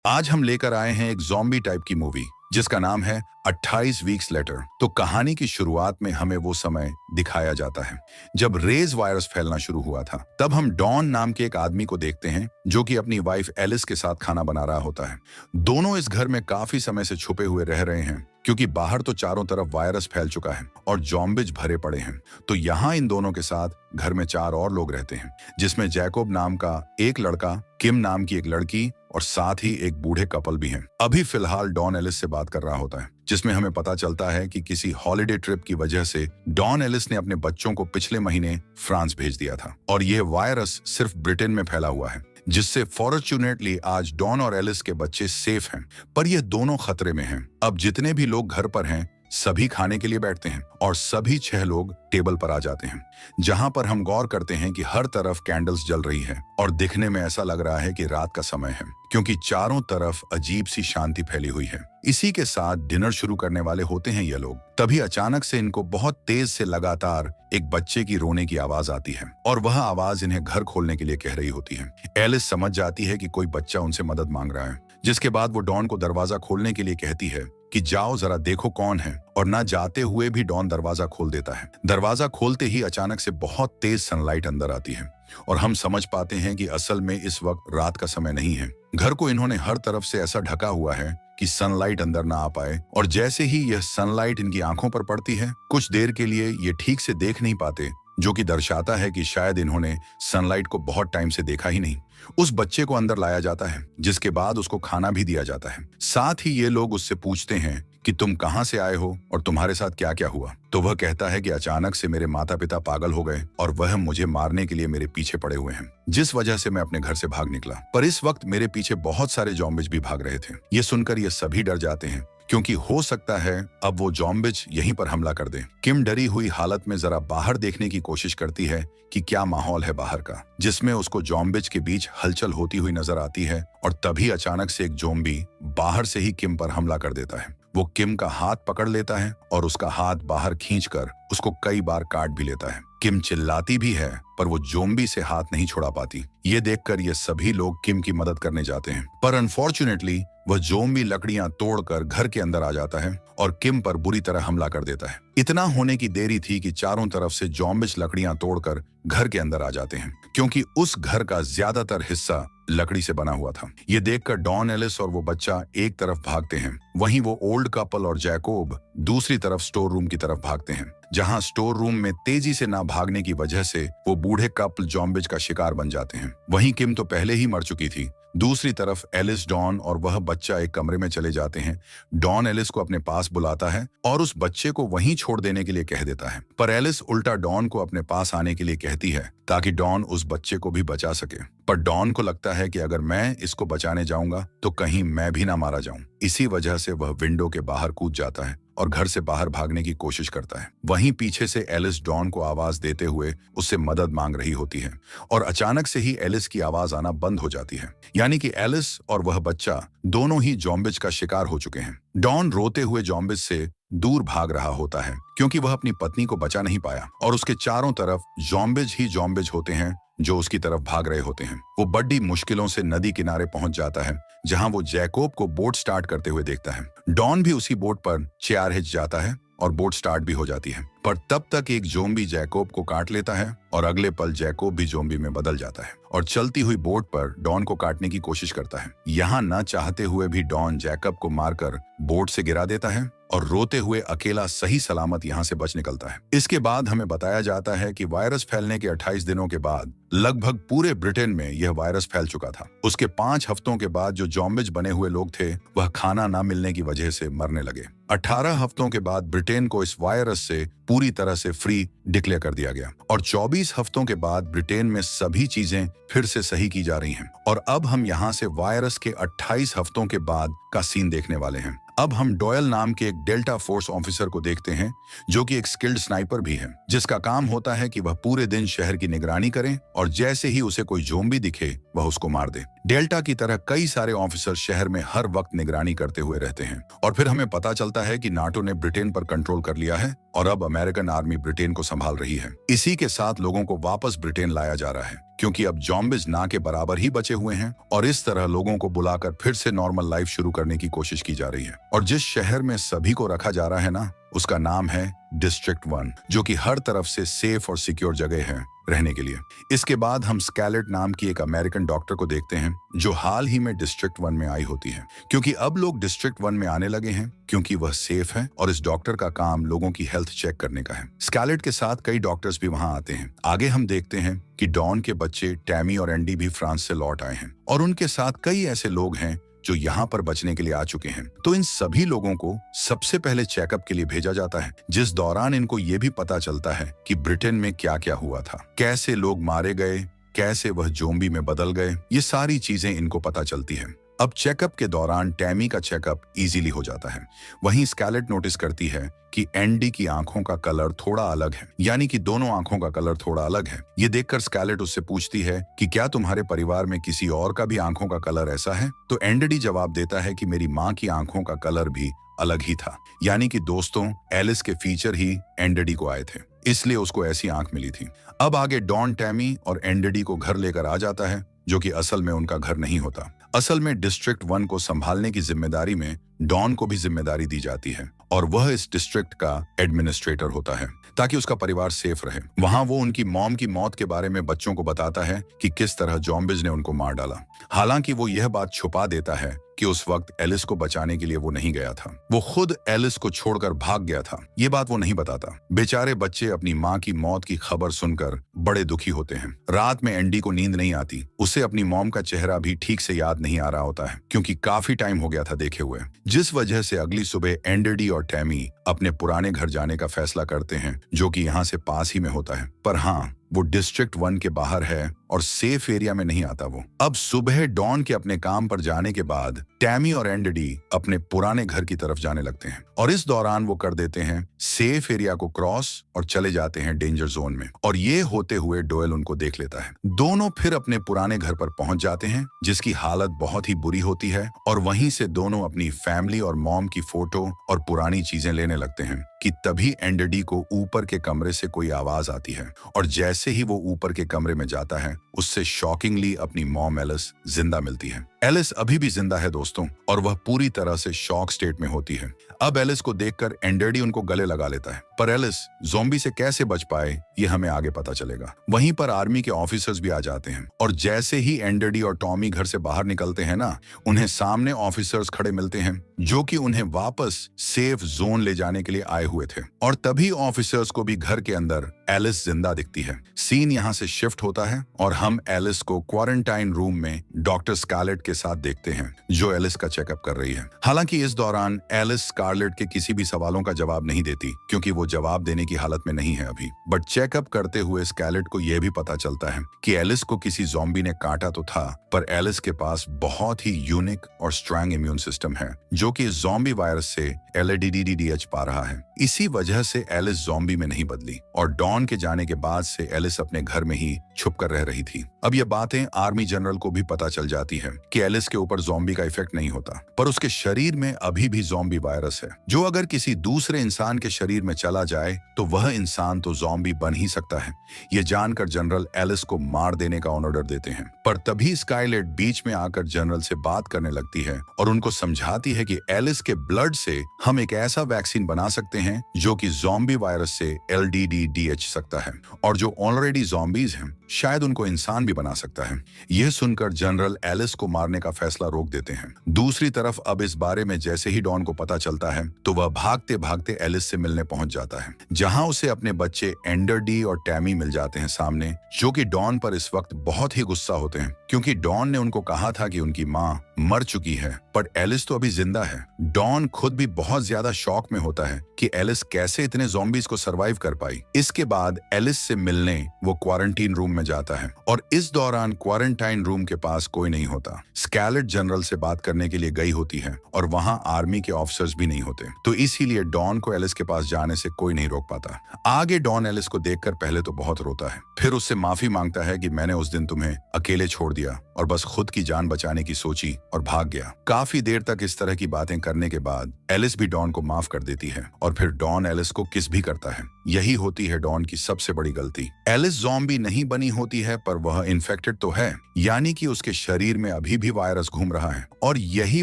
आज हम लेकर आए हैं एक ज़ॉम्बी टाइप की मूवी जिसका नाम है 28 वीक्स लेटर। तो कहानी की शुरुआत में हमें वो समय दिखाया जाता है जब रेज वायरस फैलना शुरू हुआ था। तब हम डॉन नाम के एक आदमी को देखते हैं जो कि अपनी वाइफ एलिस के साथ खाना बना रहा होता है। दोनों इस घर में काफी समय से छुपे हुए रह रहे हैं क्योंकि बाहर तो चारों तरफ वायरस फैल चुका है और जॉम्बिज भरे पड़े हैं। तो यहाँ इन दोनों के साथ घर में 4 और लोग रहते हैं, जिसमें जैकोब नाम का एक लड़का, किम नाम की एक लड़की और साथ ही एक बूढ़े कपल भी हैं। अभी फिलहाल डॉन एलिस से बात कर रहा होता है, जिसमें हमें पता चलता है कि किसी हॉलिडे ट्रिप की वजह से डॉन एलिस ने अपने बच्चों को पिछले महीने फ्रांस भेज दिया था और यह वायरस सिर्फ ब्रिटेन में फैला हुआ है, जिससे फॉर्चुनेटली आज डॉन और एलिस के बच्चे सेफ हैं। पर ये दोनों खतरे में हैं। अब जितने भी लोग घर पर हैं सभी खाने के लिए बैठते हैं और सभी 6 लोग टेबल पर आ जाते हैं, जहां पर हम गौर करते हैं कि हर तरफ कैंडल्स जल रही है और दिखने में ऐसा लग रहा है कि रात का समय है, क्योंकि चारों तरफ अजीब सी शांति फैली हुई है। इसी के साथ डिनर शुरू करने वाले होते हैं ये लोग। तभी अचानक से इनको बहुत तेज से लगातार एक बच्चे की रोने की आवाज आती है और वह आवाज इन्हें घर खोलने के लिए कह रही होती है। एलिस समझ जाती है कि कोई बच्चा उनसे मदद मांग रहा है, जिसके बाद वो डॉन को दरवाजा खोलने के लिए कहती है कि जाओ जरा देखो कौन है, और ना जाते हुए भी डॉन दरवाजा खोल देता है। दरवाजा खोलते ही अचानक से बहुत तेज सनलाइट अंदर आती है और हम समझ पाते हैं कि असल में इस वक्त रात का समय नहीं है। घर को इन्होंने हर तरफ से ऐसा ढका हुआ है कि सनलाइट अंदर ना आ पाए, और जैसे ही यह सनलाइट इनकी आंखों पर पड़ती है कुछ देर के लिए ये ठीक से देख नहीं पाते, जो कि दर्शाता है कि शायद इन्होंने सनलाइट को बहुत टाइम से देखा ही नहीं। उस बच्चे को अंदर लाया जाता है, जिसके बाद उसको खाना भी दिया जाता है। साथ ही ये लोग उससे पूछते हैं कि तुम कहां से आए हो और तुम्हारे साथ क्या क्या हुआ। तो वह कहता है कि अचानक से मेरे माता पिता पागल हो गए और वह मुझे मारने के लिए मेरे पीछे पड़े हुए हैं, जिस वजह से मैं अपने घर से भाग निकला। पर इस वक्त मेरे पीछे बहुत सारे जॉम्बिज भी भाग रहे थे। ये सुनकर ये सभी डर जाते हैं क्योंकि हो सकता है अब वो जॉम्बिज यहीं पर हमला कर दें। किम डरी हुई हालत में जरा बाहर देखने की कोशिश करती है कि क्या माहौल है बाहर का, जिसमें उसको जॉम्बिज के बीच हलचल होती हुई नजर आती है। और तभी अचानक से एक जोम्बी बाहर से ही किम पर हमला कर देता है। वो किम का हाथ पकड़ लेता है और उसका हाथ बाहर खींचकर उसको कई बार काट भी लेता है। किम चिल्लाती भी है पर वो जोम्बी से हाथ नहीं छुड़ा पाती। ये देखकर ये सभी लोग किम की मदद करने जाते हैं, पर अनफॉर्चुनेटली वह जोम्बी लकड़ियां तोड़कर घर के अंदर आ जाता है और किम पर बुरी तरह हमला कर देता है। इतना होने की देरी थी कि चारों तरफ से जॉम्बिज लकड़ियां तोड़कर घर के अंदर आ जाते हैं, क्योंकि उस घर का ज्यादातर हिस्सा लकड़ी से बना हुआ था। ये देखकर डॉन एलिस और वो बच्चा एक तरफ भागते हैं, वहीं वो ओल्ड कपल और जैकोब दूसरी तरफ स्टोर रूम की तरफ भागते हैं, जहां स्टोर रूम में तेजी से ना भागने की वजह से वो बूढ़े कपल जॉम्बिज का शिकार बन जाते हैं। वहीं किम तो पहले ही मर चुकी थी। दूसरी तरफ एलिस, डॉन और वह बच्चा एक कमरे में चले जाते हैं। डॉन एलिस को अपने पास बुलाता है और उस बच्चे को वहीं छोड़ देने के लिए कह देता है, पर एलिस उल्टा डॉन को अपने पास आने के लिए कहती है ताकि डॉन उस बच्चे को भी बचा सके। पर डॉन को लगता है कि अगर मैं इसको बचाने जाऊंगा तो कहीं मैं भी ना मारा जाऊं। इसी वजह से वह विंडो के बाहर कूद जाता है और घर से बाहर भागने की कोशिश करता है। वहीं पीछे से एलिस डॉन को आवाज देते हुए उससे मदद मांग रही होती है और अचानक से ही एलिस की आवाज आना बंद हो जाती है, यानी कि एलिस और वह बच्चा दोनों ही जॉम्बिज का शिकार हो चुके हैं। डॉन रोते हुए जॉम्बिज से दूर भाग रहा होता है क्योंकि वह अपनी पत्नी को बचा नहीं पाया और उसके चारों तरफ जॉम्बिज ही जॉम्बिज होते हैं जो उसकी तरफ भाग रहे होते हैं। वो बड़ी मुश्किलों से नदी किनारे पहुंच जाता है, जहां वो जैकोब को बोट स्टार्ट करते हुए देखता है। डॉन भी उसी बोट पर चेयर हिच जाता है और बोट स्टार्ट भी हो जाती है, पर तब तक एक जोम्बी जैकोब को काट लेता है और अगले पल जैकोब भी जोम्बी में बदल जाता है और चलती हुई बोट पर डॉन को काटने की कोशिश करता है। यहाँ न चाहते हुए भी डॉन जैकब को मारकर बोट से गिरा देता है और रोते हुए अकेला सही सलामत यहाँ से बच निकलता है। इसके बाद हमें बताया जाता है कि वायरस फैलने के 28 दिनों के बाद लगभग पूरे ब्रिटेन में यह वायरस फैल चुका था। उसके 5 हफ्तों के बाद जो जॉम्बिज बने हुए लोग थे वह खाना ना मिलने की वजह से मरने लगे। 18 हफ्तों के बाद ब्रिटेन को इस वायरस से पूरी तरह से फ्री डिक्लेयर कर दिया गया और 24 हफ्तों के बाद ब्रिटेन में सभी चीजें फिर से सही की जा रही हैं। और अब हम यहाँ से वायरस के 28 हफ्तों के बाद का सीन देखने वाले हैं। अब हम डॉयल नाम के एक डेल्टा फोर्स ऑफिसर को देखते हैं, जो कि एक स्किल्ड स्नाइपर भी है, जिसका काम होता है कि वह पूरे दिन शहर की निगरानी करे और जैसे ही उसे कोई जोम्बी दिखे वह उसको मार दे। डेल्टा की तरह कई सारे ऑफिसर शहर में हर वक्त निगरानी करते हुए रहते हैं और फिर हमें पता चलता है कि नाटो ने ब्रिटेन पर कंट्रोल कर लिया है और अब अमेरिकन आर्मी ब्रिटेन को संभाल रही है। इसी के साथ लोगों को वापस ब्रिटेन लाया जा रहा है, क्योंकि अब ज़ॉम्बीज ना के बराबर ही बचे हुए हैं और इस तरह लोगों को बुलाकर फिर से नॉर्मल लाइफ शुरू करने की कोशिश की जा रही है। और जिस शहर में सभी को रखा जा रहा है ना, उसका नाम है डिस्ट्रिक्ट 1, जो कि हर तरफ से सेफ और सिक्योर जगह है रहने के लिए। इसके बाद हम स्कैलेट नाम की एक अमेरिकन डॉक्टर को देखते हैं, जो हाल ही में डिस्ट्रिक्ट 1 में आई होती है, क्योंकि अब लोग डिस्ट्रिक्ट 1 में आने लगे हैं क्योंकि वह सेफ है और इस डॉक्टर का काम लोगों की हेल्थ चेक करने का है। स्कैलेट के साथ कई डॉक्टर्स भी वहां आते हैं। आगे हम देखते हैं कि डॉन के बच्चे टैमी और एंडी भी फ्रांस से लौट आए हैं और उनके साथ कई ऐसे लोग हैं जो यहाँ पर बचने के लिए आ चुके हैं। तो इन सभी लोगों को सबसे पहले चेकअप के लिए भेजा जाता है, जिस दौरान इनको ये भी पता चलता है कि ब्रिटेन में क्या क्या हुआ था, कैसे लोग मारे गए, कैसे वह ज़ॉम्बी में बदल गए, ये सारी चीजें इनको पता चलती है। अब चेकअप के दौरान टैमी का चेकअप इजीली हो जाता है। वहीं स्कैलेट नोटिस करती है कि एंडी की आंखों का कलर थोड़ा अलग है, यानी कि दोनों आंखों का कलर थोड़ा अलग है। ये देखकर स्कैलेट उससे पूछती है कि क्या तुम्हारे परिवार में किसी और का भी आंखों का कलर ऐसा है? तो एंडी जवाब देता है कि मेरी माँ की आंखों का कलर भी अलग ही था, यानी कि दोस्तों एलिस के फीचर ही एंडी को आए थे, इसलिए उसको ऐसी आंख मिली थी। अब आगे डॉन टैमी और एंडी को घर लेकर आ जाता है, जो कि असल में उनका घर नहीं होता। असल में डिस्ट्रिक्ट 1 को संभालने की जिम्मेदारी में डॉन को भी जिम्मेदारी दी जाती है और वह इस डिस्ट्रिक्ट का एडमिनिस्ट्रेटर होता है, ताकि उसका परिवार सेफ रहे। वहां वो उनकी मॉम की मौत के बारे में बच्चों को बताता है कि किस तरह ज़ॉम्बीज ने उनको मार डाला। हालांकि वो यह बात छुपा देता है कि उस वक्त एलिस को बचाने के लिए वो नहीं गया था, वो खुद एलिस को छोड़कर भाग गया था। ये बात वो नहीं बताता। बेचारे बच्चे अपनी माँ की मौत की खबर सुनकर बड़े दुखी होते हैं। रात में एंडी को नींद नहीं आती, उसे अपनी मॉम का चेहरा भी ठीक से याद नहीं आ रहा होता है, क्योंकि काफी टाइम हो गया था देखे हुए, जिस वजह से अगली सुबह एंडी और टैमी अपने पुराने घर जाने का फैसला करते हैं, जो कि यहाँ से पास ही में होता है। पर हाँ, वो डिस्ट्रिक्ट 1 के बाहर है और सेफ एरिया में नहीं आता वो। अब सुबह डॉन के अपने काम पर जाने के बाद टैमी और एंडी अपने पुराने घर की तरफ जाने लगते हैं और इस दौरान वो कर देते हैं सेफ एरिया को क्रॉस और चले जाते हैं डेंजर जोन में, और ये होते हुए डोयल उनको देख लेता है। दोनों फिर अपने पुराने घर पर पहुंच जाते हैं, जिसकी हालत बहुत ही बुरी होती है, और वहीं से दोनों अपनी फैमिली और मॉम की फोटो और पुरानी चीजें लेने लगते हैं कि तभी एंडी को ऊपर के कमरे से कोई आवाज आती है और जैसे ही वो ऊपर के कमरे में जाता है, उससे शॉकिंगली अपनी मॉम एलिस जिंदा मिलती है। एलिस अभी भी जिंदा है दोस्तों, और वह पूरी तरह से शॉक स्टेट में होती है। अब एलिस को देखकर एंडी उनको गले लगा लेता है, पर एलिस ज़ॉम्बी से कैसे बच पाए ये हमें आगे पता चलेगा। वहीं पर आर्मी के ऑफिसर्स भी आ जाते हैं और जैसे ही एंडी और टॉमी घर से बाहर निकलते हैं ना, उन्हें सामने ऑफिसर्स खड़े मिलते हैं, जो कि उन्हें वापस सेफ जोन ले जाने के लिए आए हुए थे। और तभी ऑफिसर्स को भी घर के अंदर एलिस जिंदा दिखती है। सीन यहाँ से शिफ्ट होता है और हम एलिस को क्वारंटाइन रूम में डॉक्टर स्कारलेट के साथ देखते हैं, जो एलिस का चेकअप कर रही है। हालांकि इस दौरान एलिस स्कारलेट के किसी भी सवालों का जवाब नहीं देती, क्योंकि वो जवाब देने की हालत में नहीं है अभी। बट चेकअप करते हुए स्कारलेट को यह भी पता चलता है कि एलिस को किसी ज़ॉम्बी ने काटा तो था, पर एलिस के पास बहुत ही यूनिक और स्ट्रांग इम्यून सिस्टम है, जो कि ज़ॉम्बी वायरस से LDDDH पा रहा है। इसी वजह से एलिस ज़ॉम्बी में नहीं बदली और डॉन के जाने के बाद से एलिस अपने घर में ही छुप कर रह रही थी। अब ये बातें आर्मी जनरल को भी पता चल जाती है कि एलिस के ऊपर ज़ॉम्बी का इफेक्ट नहीं होता, पर उसके शरीर में अभी भी ज़ॉम्बी वायरस है, जो अगर किसी दूसरे इंसान के शरीर में चला जाए तो वह इंसान तो ज़ॉम्बी बन ही सकता है। ये जानकर जनरल एलिस को मार देने का ऑर्डर देते हैं, पर तभी स्कारलेट बीच में आकर जनरल से बात करने लगती है और उनको समझाती है कि एलिस के ब्लड से हम एक ऐसा वैक्सीन बना सकते हैं जो कि ज़ॉम्बी वायरस से LDDDH सकता है, और जो ऑलरेडी ज़ॉम्बीज हैं शायद उनको इंसान भी बना सकता है। यह सुनकर जनरल एलिस को मारने का फैसला रोक देते हैं। दूसरी तरफ अब इस बारे में जैसे ही डॉन को पता चलता है तो वह भागते भागते एलिस से मिलने पहुंच जाता है, जहां उसे अपने बच्चे एंडी और टैमी मिल जाते हैं सामने, जो कि डॉन पर इस वक्त बहुत ही गुस्सा होते हैं, क्योंकि डॉन ने उनको कहा था कि उनकी माँ मर चुकी है, पर एलिस तो अभी जिंदा है। डॉन खुद भी बहुत ज्यादा शॉक में होता है कि एलिस कैसे इतने ज़ॉम्बीज को सरवाइव कर पाई। इसके बाद एलिस से मिलने वो क्वारंटीन रूम में जाता है और इस दौरान क्वारंटाइन रूम के पास कोई नहीं होता। स्कारलेट जनरल से बात करने के लिए गई होती है और वहां आर्मी के ऑफिसर्स भी नहीं होते, तो इसीलिए डॉन को एलिस के पास जाने से कोई नहीं रोक पाता। आगे डॉन एलिस को देखकर पहले तो बहुत रोता है, फिर उससे माफी मांगता है कि मैंने उस दिन तुम्हें अकेले छोड़ दिया और बस खुद की जान बचाने की सोची और भाग गया। काफी देर तक इस तरह की बातें करने के बाद एलिस भी डॉन को माफ कर देती है और फिर डॉन एलिस को किस भी करता है। यही होती है डॉन की सबसे बड़ी गलती। एलिस ज़ॉम्बी नहीं बनी होती है, पर वह इन्फेक्टेड तो है, यानी कि उसके शरीर में अभी भी वायरस घूम रहा है और यही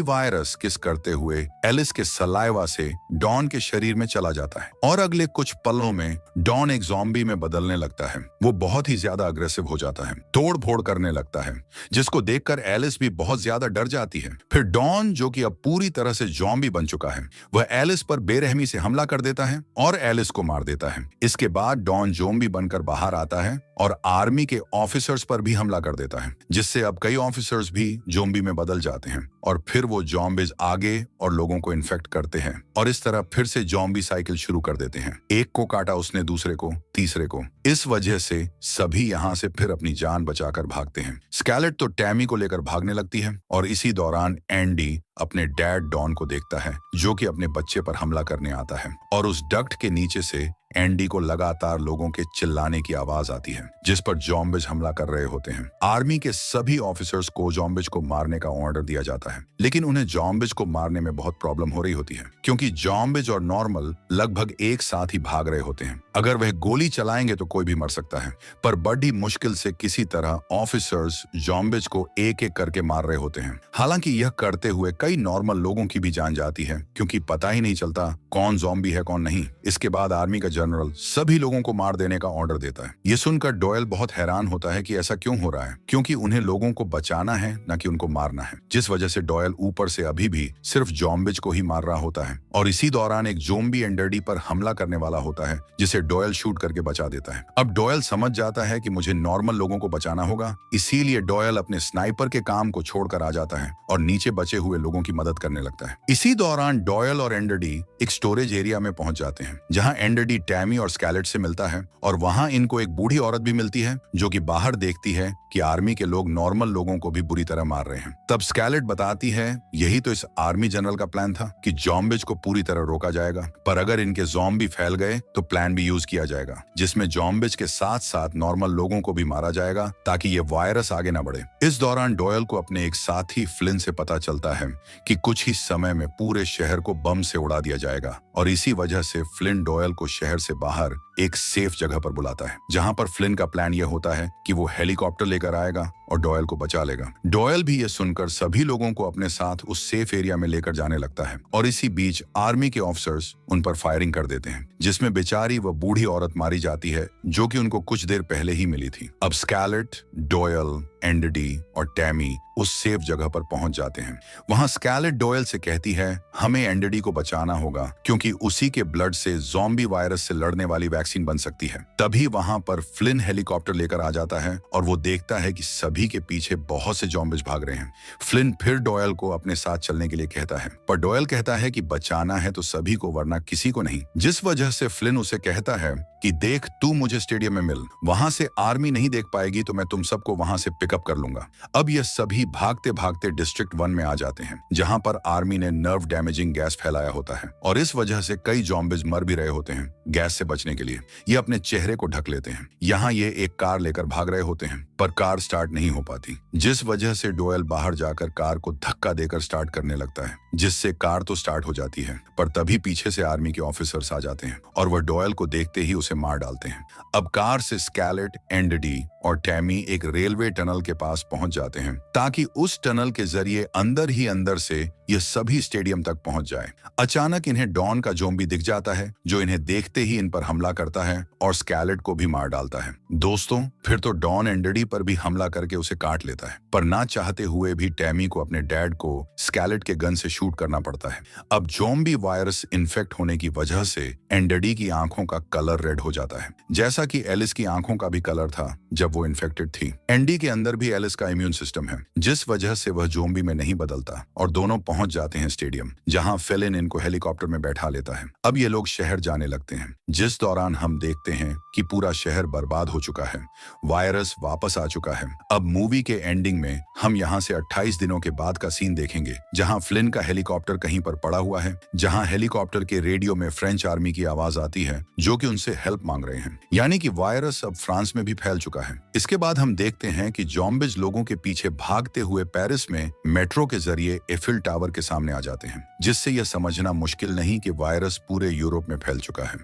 वायरस किस करते हुए एलिस के सलाइवा से डॉन के शरीर में चला जाता है और अगले कुछ पलों में डॉन एक ज़ॉम्बी में बदलने लगता है। वो बहुत ही ज्यादा अग्रेसिव हो जाता है, तोड़ फोड़ करने लगता है, जिसको देखकर एलिस भी बहुत ज्यादा डर जाती है। फिर डॉन, जो कि अब पूरी तरह से ज़ॉम्बी बन चुका है, वह एलिस पर बेरहमी से हमला कर देता है और एलिस को मार देता है। इसके बाद डॉन ज़ॉम्बी बनकर बाहर आता है और आर्मी के ऑफिसर्स पर भी हमला कर देता है, जिससे अब कई ऑफिसर्स भी ज़ॉम्बी में बदल जाते हैं और फिर वो ज़ॉम्बीज आगे और लोगों को इन्फेक्ट करते हैं और इस तरह फिर से ज़ॉम्बी साइकिल शुरू कर देते हैं। एक को काटा उसने, दूसरे को, तीसरे को। इस वजह से सभी यहाँ से फिर अपनी जान बचाकर भागते हैं। स्केलेट तो टैमी को लेकर भागने लगती है और इसी दौरान एंडी अपने डैड डॉन को देखता है, जो कि अपने बच्चे पर हमला करने आता है और उस डक्ट के नीचे से एंडी को लगातार लोगों के चिल्लाने की आवाज आती है, जिस पर ज़ॉम्बीज हमला कर रहे होते हैं। आर्मी के सभी ऑफिसर्स को ज़ॉम्बीज को मारने का ऑर्डर दिया जाता है, लेकिन उन्हें ज़ॉम्बीज को मारने में बहुत प्रॉब्लम हो रही होती है, क्योंकि ज़ॉम्बीज और नॉर्मल लगभग एक साथ ही भाग रहे होते हैं। अगर वह गोली चलाएंगे तो कोई भी मर सकता है, पर बड़ी मुश्किल से किसी तरह ऑफिसर्स ज़ॉम्बीज को एक एक करके मार रहे होते हैं। हालांकि यह करते हुए कई नॉर्मल लोगों की भी जान जाती है, क्योंकि पता ही नहीं चलता कौन ज़ॉम्बी है कौन नहीं। इसके बाद आर्मी का जनरल सभी लोगों को मार देने का ऑर्डर देता है। ये सुनकर डॉयल बहुत हैरान होता है कि ऐसा क्यों हो रहा है, क्योंकि उन्हें लोगों को बचाना है, न कि उनको मारना है, जिस वजह से डॉयल ऊपर से अभी भी सिर्फ ज़ॉम्बीज को ही मार रहा होता है। और इसी दौरान एक ज़ॉम्बी एंडर्डी पर हमला करने वाला होता है, जिसे डॉयल शूट करके बचा देता है। अब डॉयल समझ जाता है कि मुझे नॉर्मल लोगों को बचाना होगा, इसीलिए डॉयल अपने स्नाइपर के काम को छोड़कर आ जाता है और नीचे बचे हुए लोगों की मदद करने लगता है। इसी दौरान डॉयल और एंडर्डी एक स्टोरेज एरिया में पहुंच जाते हैं, जहां एंडर्डी टैमी और स्केलेट से मिलता है और वहां इनको एक बूढ़ी औरत भी मिलती है, जो कि बाहर देखती है कि आर्मी के लोग नॉर्मल लोगों को भी बुरी तरह मार रहे हैं। तब स्केलेट बताती है यही तो इस आर्मी जनरल का प्लान था कि ज़ॉम्बीज को पूरी तरह रोका जाएगा, पर अगर इनके ज़ॉम्बी फैल गए तो प्लान भी यूज किया जाएगा, जिसमें ज़ॉम्बीज के साथ साथ नॉर्मल लोगों को भी मारा जाएगा ताकि ये वायरस आगे न बढ़े। इस दौरान डॉयल को अपने एक साथी फ्लिन से पता चलता है कि कुछ ही समय में पूरे शहर को बम से उड़ा दिया जाएगा और इसी वजह से फ्लिन डॉयल को शहर से बाहर एक सेफ जगह पर बुलाता है, जहां पर फ्लिन का प्लान यह होता है कि वो हेलीकॉप्टर लेकर आएगा और डॉयल को बचा लेगा। डॉयल भी ये सुनकर सभी लोगों को अपने साथ उस सेफ एरिया में लेकर जाने लगता है और इसी बीच आर्मी के ऑफिसर्स उन पर फायरिंग कर देते हैं, जिसमें बेचारी वह बूढ़ी औरत मारी जाती है, जो कि उनको कुछ देर पहले ही मिली थी। अब स्केलेट, डॉयल, एंडर्डी और टैमी उस सेफ जगह पर पहुंच जाते हैं। वहां स्केलेट डॉयल से कहती है हमें एंडर्डी को बचाना होगा, क्योंकि उसी के ब्लड से ज़ॉम्बी वायरस से लड़ने वाली वैक्सीन बन सकती है। तभी वहां पर फ्लिन हेलीकॉप्टर लेकर आ जाता है और वो देखता है कि सभी के पीछे बहुत से ज़ॉम्बीज भाग रहे हैं। फ्लिन फिर डॉयल को अपने साथ चलने के लिए कहता है, पर डॉयल कहता है कि बचाना है तो सभी को, वरना किसी को नहीं, जिस वजह से फ्लिन उसे कहता है कि देख, तू मुझे स्टेडियम में मिल, वहां से आर्मी नहीं देख पाएगी तो मैं तुम सबको वहां से पिकअप कर लूंगा। अब ये सभी भागते भागते डिस्ट्रिक्ट 1 में आ जाते हैं, जहां पर आर्मी ने नर्व डैमेजिंग गैस फैलाया होता है और इस वजह से कई ज़ॉम्बीज मर भी रहे होते हैं। गैस से बचने के लिए ये अपने चेहरे को ढक लेते हैं। यहाँ ये एक कार लेकर भाग रहे होते हैं, पर कार स्टार्ट नहीं हो पाती, जिस वजह से डॉयल बाहर जाकर कार को धक्का देकर स्टार्ट करने लगता है, जिससे कार तो स्टार्ट हो जाती है, पर तभी पीछे से आर्मी के ऑफिसर्स आ जाते हैं और वह डॉयल को देखते ही उसे मार डालते हैं। अब कार से स्केलेट, एंडर्डी और टैमी एक रेलवे टनल के पास पहुंच जाते हैं, ताकि उस टनल के जरिए अंदर ही अंदर से ये सभी स्टेडियम तक पहुंच जाए। अचानक इन्हें डॉन का ज़ॉम्बी दिख जाता है, जो इन्हें देखते ही इन पर हमला करता है और स्केलेट को भी मार डालता है। दोस्तों, फिर तो डॉन एंडर्डी पर भी हमला करके उसे काट लेता है, पर ना चाहते हुए भी टैमी को अपने डैड को स्केलेट के गन से शूट करना पड़ता है। अब ज़ॉम्बी वायरस इन्फेक्ट होने की वजह से एंडर्डी की आंखों का कलर रेड हो जाता है, जैसा कि एलिस की आंखों का भी कलर था जब वो इन्फेक्टेड थी। एंडी के अंदर भी एलिस का इम्यून सिस्टम है, जिस वजह से वह ज़ॉम्बी में नहीं बदलता और दोनों पहुंच जाते हैं स्टेडियम, जहां फिलिन इनको हेलीकॉप्टर में बैठा लेता है। अब ये लोग शहर जाने लगते हैं, जिस दौरान हम देखते हैं कि पूरा शहर बर्बाद हो चुका है, वायरस वापस आ चुका है। अब मूवी के एंडिंग में हम यहाँ से 28 दिनों के बाद का सीन देखेंगे, जहाँ फ्लिन का हेलीकॉप्टर कहीं पर पड़ा हुआ है, जहाँ हेलीकॉप्टर के रेडियो में फ्रेंच आर्मी की आवाज आती है जो कि उनसे हेल्प मांग रहे हैं। यानी कि वायरस अब फ्रांस में भी फैल चुका है। इसके बाद हम देखते हैं कि ज़ॉम्बीज लोगों के पीछे भागते हुए पेरिस में मेट्रो के जरिए एफिल टावर के सामने आ जाते हैं, जिससे यह समझना मुश्किल नहीं कि वायरस पूरे यूरोप में फैल चुका है।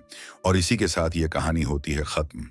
और इसी के साथ यह कहानी होती है खत्म।